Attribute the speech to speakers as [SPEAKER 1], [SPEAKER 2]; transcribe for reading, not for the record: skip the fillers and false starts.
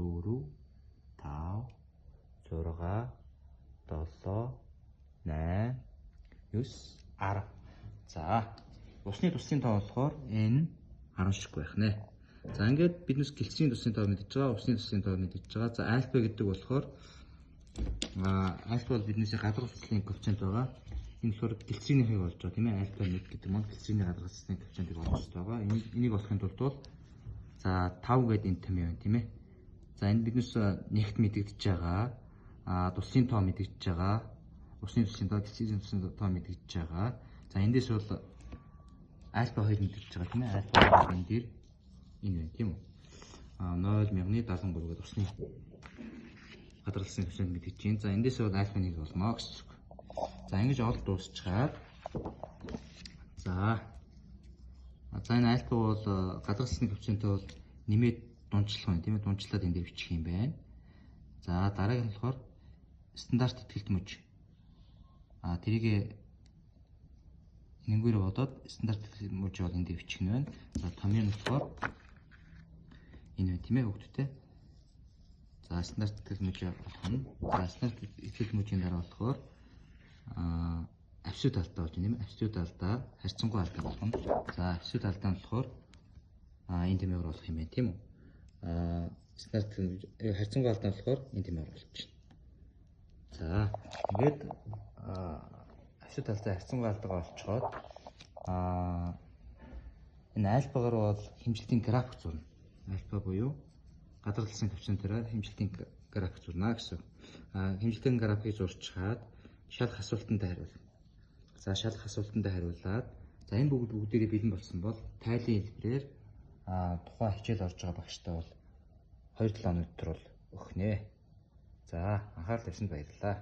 [SPEAKER 1] 4 5 6 7 8 9 10. За усны тусын тоо болохоор n 10 шиг байх нэ. За ингээд биднес гэлцгийн тусын тоо мэдж байгаа, усны тусын тоо мэдж байгаа. За альфа гэдэг болохоор альфа бол биднээс гадаргал цэцлийн коэффициент байгаа. Энэ болохоор гэлцгийнхийг болж байгаа тийм ээ. Альфа 1 гэдэг нь гэлцгийн гадаргал цэцлийн коэффициентийг олох хэрэгтэй байгаа. Энийг олохын тулд за 5 гэдэг энэ том юм тийм ээ. За энэ биднес нэгт мэдэгдэж байгаа. Тусын тоо мэдэгдэж байгаа. Усны тусын тоо, гэлцгийн тусын тоо мэдэгдэж байгаа. За эндээс бол альфа 2 мэдэгдэж байгаа тийм ээ. Альфа энэ дээр энэ байна тийм үү? 0.73 гэдэг усны гадаргалсан коэффициент мэдэгдэж байна. За эндээс бол альфа 1 болмоо гэсэн үг. За ингэж олд дуусчихад за энэ альфа бол гадаргалсан коэффициент бол нэмээд дундчлах юм тийм ээ. Дундчлаад энэ дээр бичих юм байна. За дараагийн нь болохоор стандарт ихтгэл мөж. Тэрийг энэгээр бодоод стандарт ихтгэл мөж бол энэ дээр бичих нь байна. За томьёо нь болохоор энэ байна тийм ээ хүүхдүүдтэй. За стандарт ихтгэл мөж болох нь. За стандарт ихтгэл мөжийн дараа болохоор авсуу талдаа болж байна юм. Авсуу талдаа харьцангуй алдаа болох нь. За авсуу талдаа нь болохоор энэ тэмээгээр болох юм байна тийм үү? Стандарт харьцангуй алдаа нь болохоор энэ тэмээгээр болж байна. За ингээд авсуу талдаа харьцангуй алдаага олцоход энэ альфагаар бол хэмжилтийн график зурна. Альфа буюу гадарласан коэффициентээр хэмжилтийн график зурна гэсэн. Хэмжилтийн графикийг зурчаад шалах асуултанд хариул. За шалах асуултанд хариулаад за энэ бүгдээрээ бэлэн болсон бол тайлын хэлбэрээр тухайн хичээл орж байгаа багштай бол 2-7 өнөдөр бол өгнө. За анхаарал тавьсанд баярлалаа.